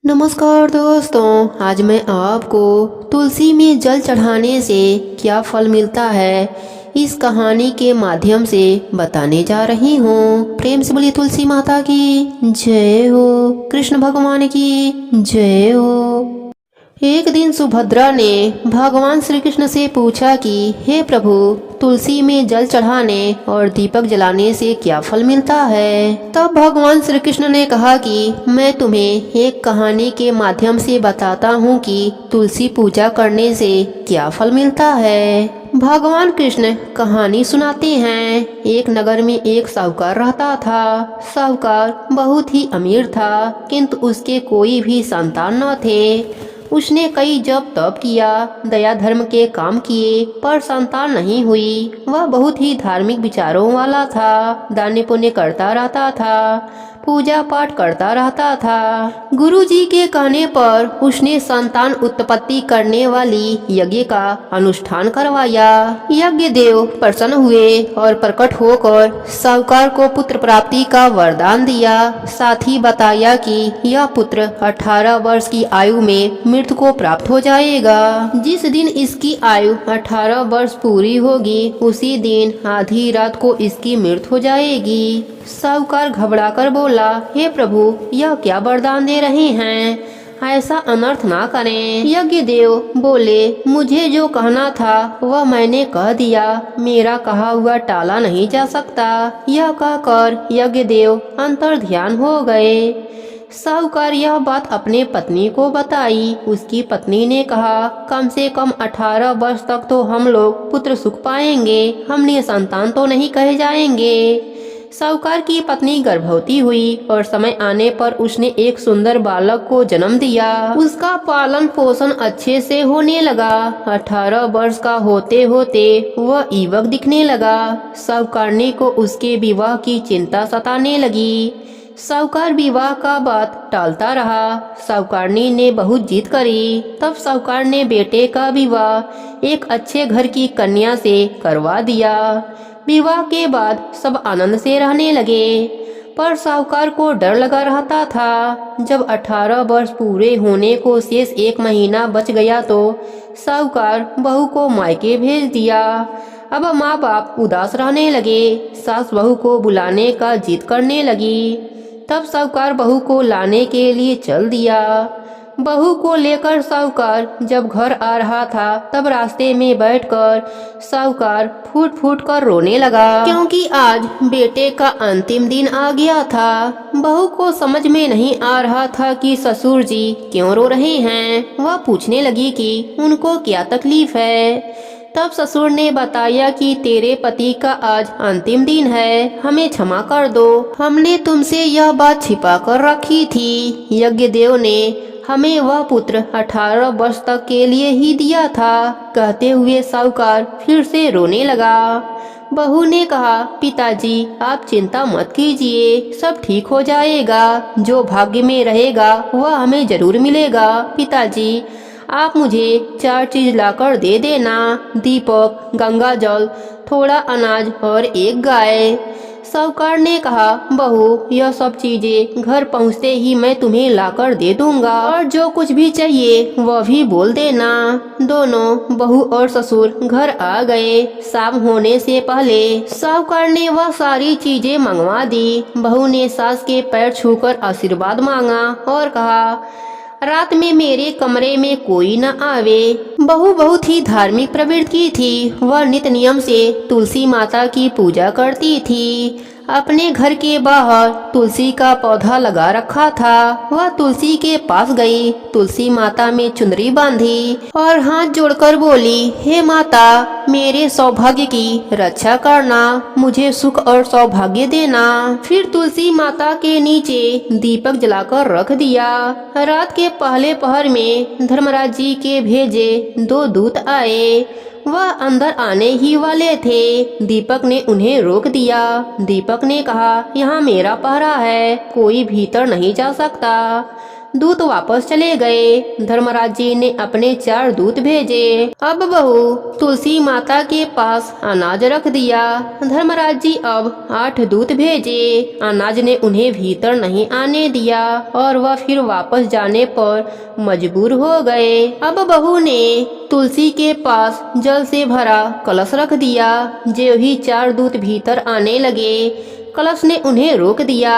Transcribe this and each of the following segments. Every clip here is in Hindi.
नमस्कार दोस्तों, आज मैं आपको तुलसी में जल चढ़ाने से क्या फल मिलता है इस कहानी के माध्यम से बताने जा रही हूँ। प्रेम से बोलिए तुलसी माता की जय हो, कृष्ण भगवान की जय हो। एक दिन सुभद्रा ने भगवान श्री कृष्ण से पूछा कि हे प्रभु, तुलसी में जल चढ़ाने और दीपक जलाने से क्या फल मिलता है। तब भगवान श्री कृष्ण ने कहा कि मैं तुम्हें एक कहानी के माध्यम से बताता हूँ कि तुलसी पूजा करने से क्या फल मिलता है। भगवान कृष्ण कहानी सुनाते हैं। एक नगर में एक साहूकार रहता था। साहूकार बहुत ही अमीर था, किंतु उसके कोई भी संतान न थे। उसने कई जप तप किया, दया धर्म के काम किए, पर संतान नहीं हुई। वह बहुत ही धार्मिक विचारों वाला था, दान पुण्य करता रहता था, पूजा पाठ करता रहता था। गुरुजी के कहने पर उसने संतान उत्पत्ति करने वाली यज्ञ का अनुष्ठान करवाया। यज्ञ देव प्रसन्न हुए और प्रकट होकर साहूकार को पुत्र प्राप्ति का वरदान दिया। साथ ही बताया कि यह पुत्र 18 वर्ष की आयु में मृत्यु को प्राप्त हो जाएगा। जिस दिन इसकी आयु 18 वर्ष पूरी होगी, उसी दिन आधी रात को इसकी मृत्यु हो जाएगी। साहूकार घबराकर बोला, हे प्रभु, यह क्या वरदान दे रहे हैं, ऐसा अनर्थ ना करें। यज्ञ देव बोले, मुझे जो कहना था वह मैंने कह दिया, मेरा कहा हुआ टाला नहीं जा सकता। यह कहकर यज्ञ देव अंतर ध्यान हो गए। साहूकार यह बात अपने पत्नी को बताई। उसकी पत्नी ने कहा, कम से कम 18 वर्ष तक तो हम लोग पुत्र सुख पाएंगे, हमने संतान तो नहीं कहे जाएंगे। साहूकार की पत्नी गर्भवती हुई और समय आने पर उसने एक सुंदर बालक को जन्म दिया। उसका पालन पोषण अच्छे से होने लगा। 18 वर्ष का होते होते वह युवक दिखने लगा। साहूकारनी को उसके विवाह की चिंता सताने लगी। साहूकार विवाह का बात टालता रहा। साहूकारनी ने बहुत जिद करी। तब साहूकार ने बेटे का विवाह एक अच्छे घर की कन्या से करवा दिया। विवाह के बाद सब आनंद से रहने लगे, पर साहूकार को डर लगा रहता था। जब 18 वर्ष पूरे होने को शेष 1 महीना बच गया तो साहूकार बहू को मायके भेज दिया। अब माँ बाप उदास रहने लगे। सास बहू को बुलाने का जिद करने लगी। तब साहूकार बहू को लाने के लिए चल दिया। बहू को लेकर साहूकार जब घर आ रहा था, तब रास्ते में बैठकर साहूकार फूट फूट कर रोने लगा, क्योंकि आज बेटे का अंतिम दिन आ गया था। बहू को समझ में नहीं आ रहा था कि ससुर जी क्यों रो रहे हैं। वह पूछने लगी कि उनको क्या तकलीफ है। तब ससुर ने बताया कि तेरे पति का आज अंतिम दिन है, हमें क्षमा कर दो, हमने तुमसे यह बात छिपा कर रखी थी। यज्ञ देव ने हमें वह पुत्र 18 वर्ष तक के लिए ही दिया था। कहते हुए साहूकार फिर से रोने लगा। बहू ने कहा, पिताजी आप चिंता मत कीजिए, सब ठीक हो जाएगा, जो भाग्य में रहेगा वह हमें जरूर मिलेगा। पिताजी आप मुझे 4 चीज लाकर दे देना, दीपक, गंगा जल, थोड़ा अनाज और एक गाय। साहूकार ने कहा, बहू यह सब चीजें घर पहुँचते ही मैं तुम्हें लाकर दे दूंगा, और जो कुछ भी चाहिए वह भी बोल देना। दोनों बहू और ससुर घर आ गए। शाम होने से पहले साहूकार ने वह सारी चीजें मंगवा दी। बहू ने सास के पैर छूकर आशीर्वाद मांगा और कहा, रात में मेरे कमरे में कोई न आवे। बहू बहुत ही धार्मिक प्रवृत्ति की थी। वह नित्य नियम से तुलसी माता की पूजा करती थी। अपने घर के बाहर तुलसी का पौधा लगा रखा था। वह तुलसी के पास गई, तुलसी माता में चुनरी बांधी और हाथ जोड़कर बोली, हे माता, मेरे सौभाग्य की रक्षा करना, मुझे सुख और सौभाग्य देना। फिर तुलसी माता के नीचे दीपक जलाकर रख दिया। रात के पहले पहर में धर्मराज जी के भेजे 2 दूत आए। वह अंदर आने ही वाले थे। दीपक ने उन्हें रोक दिया। दीपक ने कहा, यहाँ मेरा पहरा है, कोई भीतर नहीं जा सकता। दूत वापस चले गए। धर्मराज जी ने अपने 4 दूत भेजे। अब बहू तुलसी माता के पास अनाज रख दिया। धर्मराज जी अब 8 दूत भेजे। अनाज ने उन्हें भीतर नहीं आने दिया और वह फिर वापस जाने पर मजबूर हो गए। अब बहू ने तुलसी के पास जल से भरा कलश रख दिया। जो ही 4 दूत भीतर आने लगे, कलश ने उन्हें रोक दिया।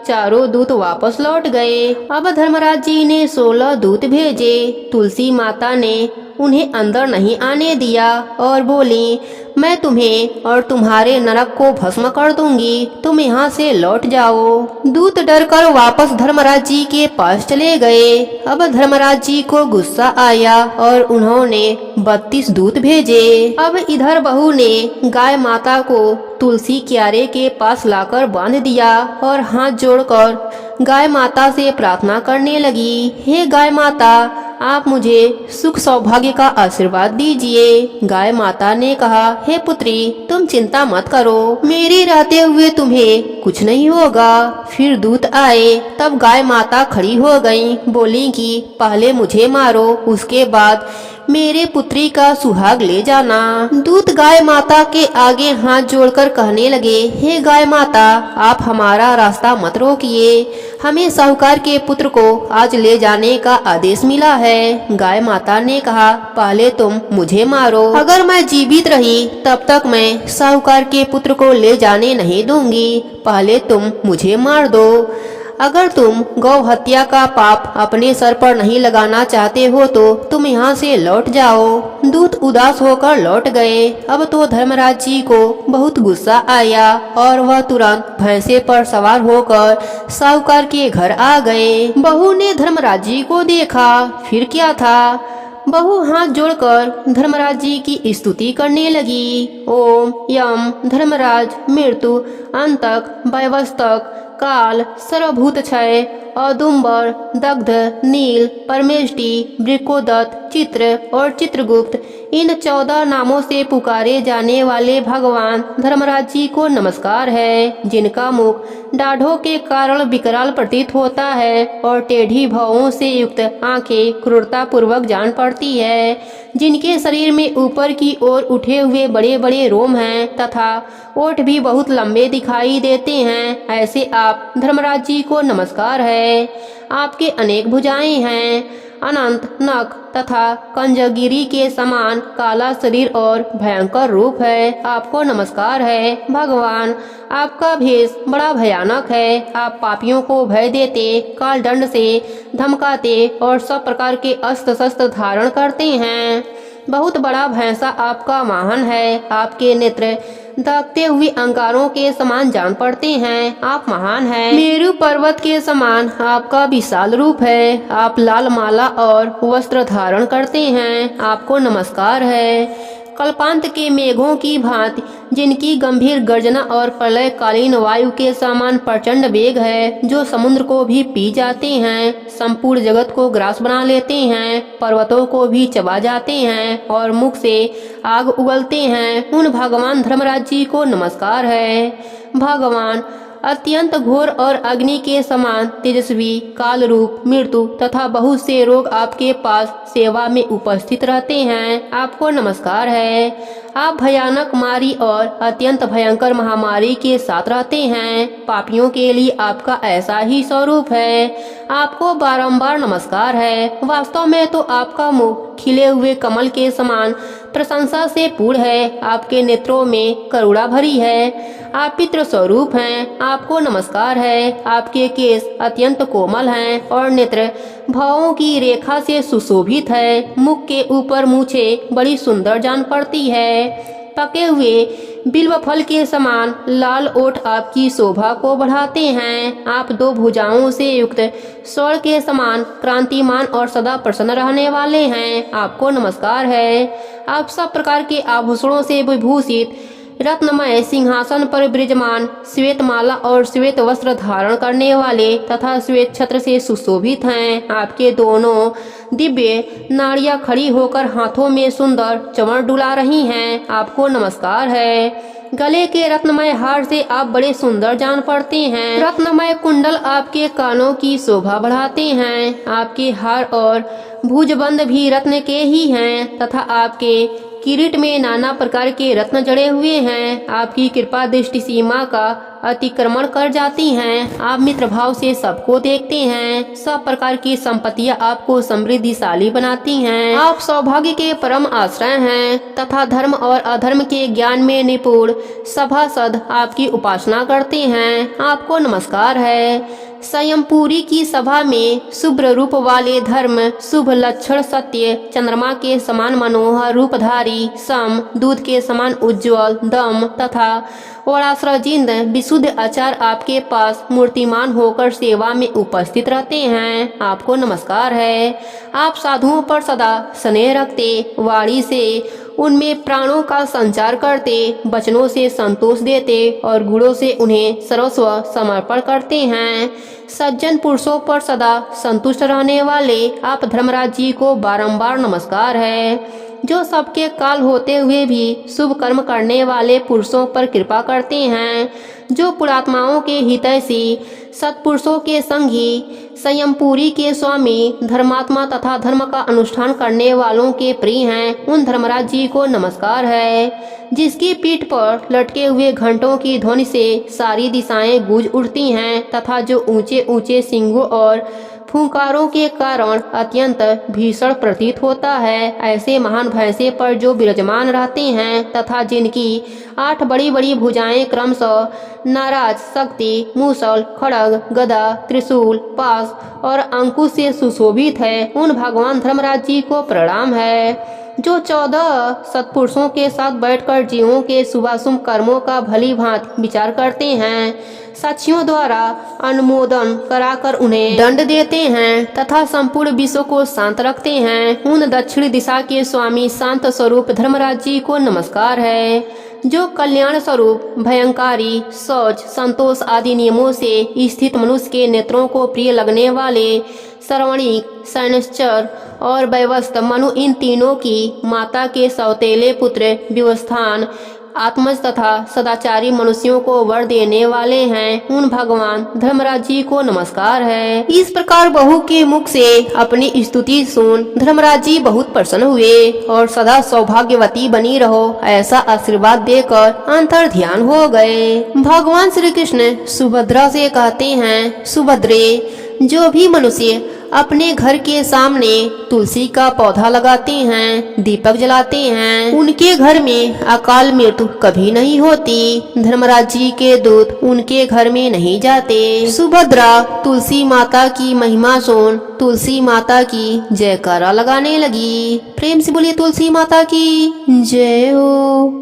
चारों दूत वापस लौट गए। अब धर्मराज जी ने 16 दूत भेजे। तुलसी माता ने उन्हें अंदर नहीं आने दिया और बोली, मैं तुम्हें और तुम्हारे नरक को भस्म कर दूंगी, तुम यहाँ से लौट जाओ। दूत डरकर वापस धर्मराज जी के पास चले गए। अब धर्मराज जी को गुस्सा आया और उन्होंने 32 दूत भेजे। अब इधर बहू ने गाय माता को तुलसी क्यारे के पास लाकर बांध दिया और हाथ जोड़कर गाय माता से प्रार्थना करने लगी, हे गाय माता, आप मुझे सुख सौभाग्य का आशीर्वाद दीजिए। गाय माता ने कहा, हे पुत्री, तुम चिंता मत करो, मेरे रहते हुए तुम्हें कुछ नहीं होगा। फिर दूत आए, तब गाय माता खड़ी हो गई, बोली कि पहले मुझे मारो, उसके बाद मेरे पुत्री का सुहाग ले जाना। दूत गाय माता के आगे हाथ जोड़कर कहने लगे, हे गाय माता, आप हमारा रास्ता मत रोकिए, हमें साहूकार के पुत्र को आज ले जाने का आदेश मिला है। गाय माता ने कहा, पहले तुम मुझे मारो, अगर मैं जीवित रही तब तक मैं साहूकार के पुत्र को ले जाने नहीं दूंगी, पहले तुम मुझे मार दो। अगर तुम गौ हत्या का पाप अपने सर पर नहीं लगाना चाहते हो तो तुम यहाँ से लौट जाओ। दूत उदास होकर लौट गए। अब तो धर्मराज जी को बहुत गुस्सा आया और वह तुरंत भैंसे पर सवार होकर साहूकार के घर आ गए। बहू ने धर्मराज जी को देखा, फिर क्या था, बहू हाथ जोड़कर धर्मराज जी की स्तुति करने लगी। ओम यम धर्मराज मृत्यु अंतक वैवस्तक काल सर्वभूत क्षय औदुम्बर दग्ध नील परमेष्टि वृकोदत्त चित्र और चित्रगुप्त, इन 14 नामों से पुकारे जाने वाले भगवान धर्मराज जी को नमस्कार है, जिनका मुख दाढ़ों के कारण विकराल प्रतीत होता है और टेढ़ी भौहों से युक्त आंखें क्रूरता पूर्वक जान पड़ती है, जिनके शरीर में ऊपर की ओर उठे हुए बड़े बड़े रोम हैं तथा ओठ भी बहुत लंबे दिखाई देते हैं, ऐसे आप धर्मराज जी को नमस्कार है। आपके अनेक भुजाएं हैं, अनंत नख तथा कंजगिरी के समान काला शरीर और भयंकर रूप है, आपको नमस्कार है। भगवान, आपका भेष बड़ा भयानक है, आप पापियों को भय देते, काल दंड से धमकाते और सब प्रकार के अस्त्र शस्त्र धारण करते हैं। बहुत बड़ा भैंसा आपका वाहन है, आपके नेत्र दागते हुए अंगारों के समान जान पड़ते हैं, आप महान हैं। मेरु पर्वत के समान आपका विशाल रूप है, आप लाल माला और वस्त्र धारण करते हैं, आपको नमस्कार है। कल्पांत के मेघों की भांति जिनकी गंभीर गर्जना और प्रलयकालीन वायु के समान प्रचंड वेग है, जो समुद्र को भी पी जाते हैं, संपूर्ण जगत को ग्रास बना लेते हैं, पर्वतों को भी चबा जाते हैं और मुख से आग उगलते हैं, उन भगवान धर्मराज जी को नमस्कार है। भगवान, अत्यंत घोर और अग्नि के समान तेजस्वी काल रूप मृत्यु तथा बहुत से रोग आपके पास सेवा में उपस्थित रहते हैं, आपको नमस्कार है। आप भयानक मारी और अत्यंत भयंकर महामारी के साथ रहते हैं, पापियों के लिए आपका ऐसा ही स्वरूप है, आपको बारंबार नमस्कार है। वास्तव में तो आपका मुख खिले हुए कमल के समान प्रशंसा से पूर्ण है, आपके नेत्रों में करुणा भरी है, आप पितृ स्वरूप हैं, आपको नमस्कार है। आपके केस अत्यंत कोमल हैं और नेत्र भावों की रेखा से सुशोभित है, मुख के ऊपर मूछें बड़ी सुंदर जान पड़ती है, पके हुए बिल्व फल के समान लाल ओठ आपकी शोभा को बढ़ाते हैं, आप 2 भुजाओं से युक्त स्वर्ण के समान क्रांतिमान और सदा प्रसन्न रहने वाले हैं, आपको नमस्कार है। आप सब प्रकार के आभूषणों से विभूषित रत्नमय सिंहासन पर विराजमान, श्वेत माला और श्वेत वस्त्र धारण करने वाले तथा श्वेत छत्र से सुशोभित हैं, आपके दोनों दिव्य नाड़ियां खड़ी होकर हाथों में सुंदर चमर डुला रही हैं, आपको नमस्कार है। गले के रत्नमय हार से आप बड़े सुंदर जान पड़ते हैं। रत्नमय कुंडल आपके कानों की शोभा बढ़ाते हैं। आपके हार और भुजबंद भी रत्न के ही हैं तथा आपके किरीट में नाना प्रकार के रत्न जड़े हुए हैं। आपकी कृपा दृष्टि सीमा का अतिक्रमण कर जाती हैं। आप मित्र भाव से सबको देखते हैं। सब प्रकार की संपत्तियां आपको समृद्धिशाली बनाती हैं। आप सौभाग्य के परम आश्रय हैं तथा धर्म और अधर्म के ज्ञान में निपुण सभासद आपकी उपासना करते हैं। आपको नमस्कार है। संयमपुरी की सभा में शुभ्र रूप वाले धर्म शुभ लक्षण सत्य चंद्रमा के समान मनोहर रूपधारी सम दूध के समान उज्जवल दम तथा वरासरजिंद विशुद्ध आचार आपके पास मूर्तिमान होकर सेवा में उपस्थित रहते हैं। आपको नमस्कार है। आप साधुओं पर सदा स्नेह रखते, वाणी से उनमें प्राणों का संचार करते, वचनों से संतोष देते और गुणों से उन्हें सर्वस्व समर्पण करते हैं। सज्जन पुरुषों पर सदा संतुष्ट रहने वाले आप धर्मराज जी को बारंबार नमस्कार है। जो सबके काल होते हुए भी शुभ कर्म करने वाले पुरुषों पर कृपा करते हैं। जो पुरात्माओं के हितैषी सत्पुरुषों के संगी संयमपुरी के स्वामी धर्मात्मा तथा धर्म का अनुष्ठान करने वालों के प्रिय हैं, उन धर्मराज जी को नमस्कार है। जिसकी पीठ पर लटके हुए घंटों की ध्वनि से सारी दिशाएं गूंज उठती हैं तथा जो ऊंचे ऊंचे सिंगों और फुंकारों के कारण अत्यंत भीषण प्रतीत होता है, ऐसे महान भैंसे पर जो विराजमान रहते हैं तथा जिनकी 8 बड़ी बड़ी भुजाएं क्रमशः नाराज शक्ति मूसल खड़ग गदा त्रिशूल पास और अंकुश से सुशोभित है, उन भगवान धर्मराज जी को प्रणाम है। जो 14 सत्पुरुषों के साथ बैठकर जीवों के शुभाशुभ कर्मों का भली भांति विचार करते हैं, साक्षियों द्वारा अनुमोदन कराकर उन्हें दंड देते हैं तथा संपूर्ण विश्व को शांत रखते हैं, उन दक्षिण दिशा के स्वामी शांत स्वरूप धर्मराज जी को नमस्कार है। जो कल्याण स्वरूप भयंकारी शौच संतोष आदि नियमों से स्थित मनुष्य के नेत्रों को प्रिय लगने वाले श्रवणिक शनैश्चर और वैवस्त मनु इन तीनों की माता के सौतेले पुत्र व्यवस्थान आत्मज तथा सदाचारी मनुष्यों को वर देने वाले हैं, उन भगवान धर्मराज जी को नमस्कार है। इस प्रकार बहू के मुख से अपनी स्तुति सुन धर्मराज जी बहुत प्रसन्न हुए और सदा सौभाग्यवती बनी रहो ऐसा आशीर्वाद देकर अंतर ध्यान हो गए। भगवान श्री कृष्ण सुभद्रा से कहते हैं, सुभद्रे, जो भी मनुष्य अपने घर के सामने तुलसी का पौधा लगाते हैं, दीपक जलाते हैं, उनके घर में अकाल मृत्यु कभी नहीं होती। धर्मराज जी के दूत उनके घर में नहीं जाते। सुभद्रा तुलसी माता की महिमा सुन तुलसी माता की जयकारा लगाने लगी। प्रेम से बोलिए तुलसी माता की जय हो।